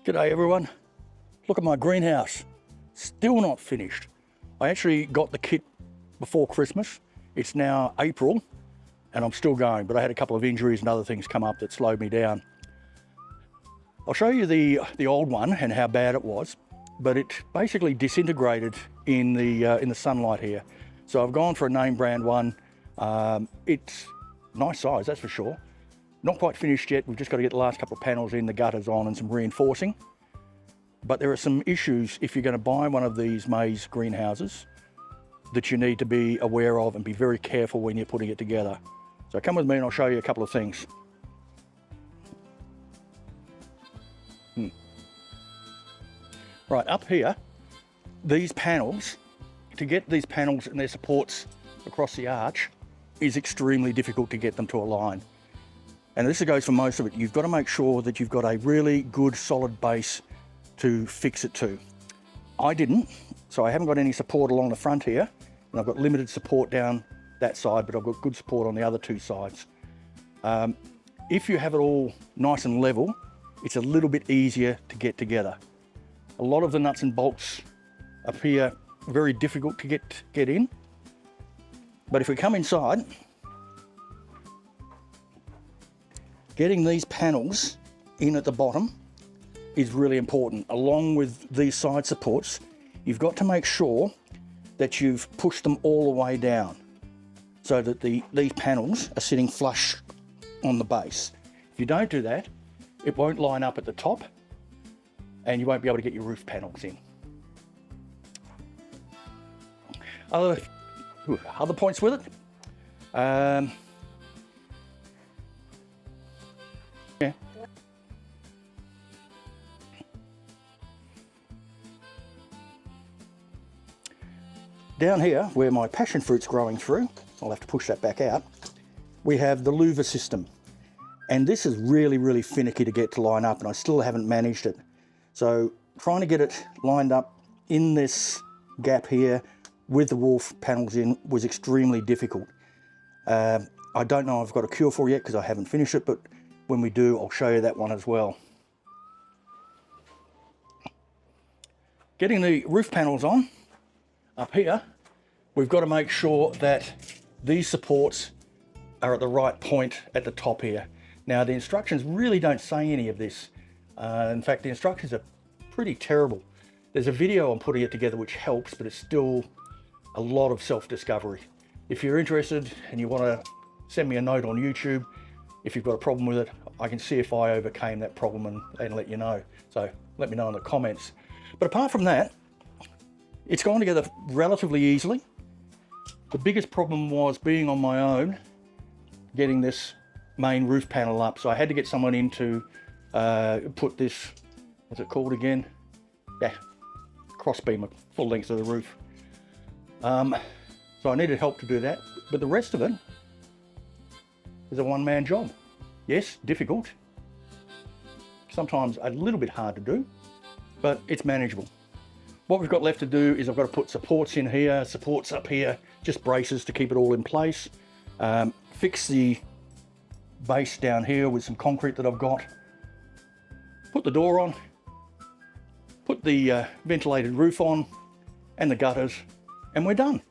G'day everyone. Look at my greenhouse. Still not finished. I actually got the kit before Christmas. It's now April and I'm still going, but I had a couple of injuries and other things come up that slowed me down. I'll show you the old one and how bad it was, but it basically disintegrated in the sunlight here. So I've gone for a name brand one. It's nice size, that's for sure. Not quite finished yet. We've just got to get the last couple of panels in, the gutters on and some reinforcing. But there are some issues if you're going to buy one of these maize greenhouses that you need to be aware of and be very careful when you're putting it together. So come with me and I'll show you a couple of things. Right, up here, these panels, to get these panels and their supports across the arch is extremely difficult to get them to align. And this goes for most of it. You've got to make sure that you've got a really good solid base to fix it to. I didn't, so I haven't got any support along the front here, and I've got limited support down that side, but I've got good support on the other two sides. If you have it all nice and level, it's a little bit easier to get together. A lot of the nuts and bolts up here, very difficult to get in. But if we come inside, getting these panels in at the bottom is really important. Along with these side supports, you've got to make sure that you've pushed them all the way down so that these panels are sitting flush on the base. If you don't do that, it won't line up at the top and you won't be able to get your roof panels in. Other points with it. Yeah. Down here, where my passion fruit's growing through, I'll have to push that back out, we have the louver system. And this is really, really finicky to get to line up, and I still haven't managed it. So trying to get it lined up in this gap here with the wall panels in was extremely difficult. I don't know if I've got a cure for it yet because I haven't finished it, but when we do, I'll show you that one as well. Getting the roof panels on, up here, we've got to make sure that these supports are at the right point at the top here. Now, the instructions really don't say any of this. In fact, the instructions are pretty terrible. There's a video on putting it together which helps, but it's still a lot of self-discovery. If you're interested and you want to send me a note on YouTube, if you've got a problem with it, I can see if I overcame that problem and let you know. So let me know in the comments. But apart from that, it's gone together relatively easily. The biggest problem was being on my own, getting this main roof panel up. So I had to get someone in to put this, what's it called again? Yeah, cross beam, full length of the roof. So I needed help to do that, but the rest of it is a one-man job. Yes, difficult. Sometimes a little bit hard to do, but it's manageable. What we've got left to do is I've got to put supports in here, supports up here, just braces to keep it all in place. Fix the base down here with some concrete that I've got. Put the door on, put the ventilated roof on and the gutters, and we're done.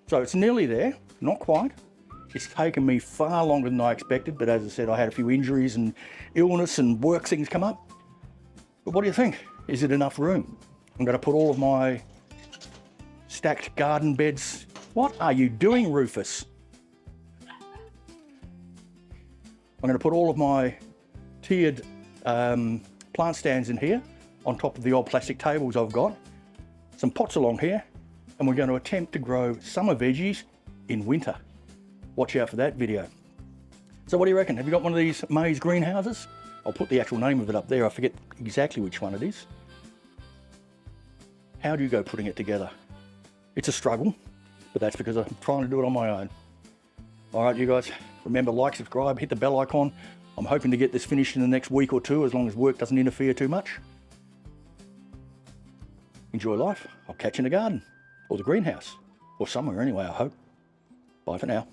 So it's nearly there, not quite. It's taken me far longer than I expected, but as I said, I had a few injuries and illness and work things come up. But what do you think? Is it enough room? I'm going to put all of my stacked garden beds. What are you doing, Rufus? I'm going to put all of my tiered plant stands in here on top of the old plastic tables I've got. Some pots along here, and we're going to attempt to grow summer veggies in winter. Watch out for that video. So what do you reckon? Have you got one of these maize greenhouses? I'll put the actual name of it up there. I forget exactly which one it is. How do you go putting it together? It's a struggle, but that's because I'm trying to do it on my own. All right, you guys, remember, like, subscribe, hit the bell icon. I'm hoping to get this finished in the next week or two, as long as work doesn't interfere too much. Enjoy life. I'll catch you in the garden, or the greenhouse, or somewhere anyway, I hope. Bye for now.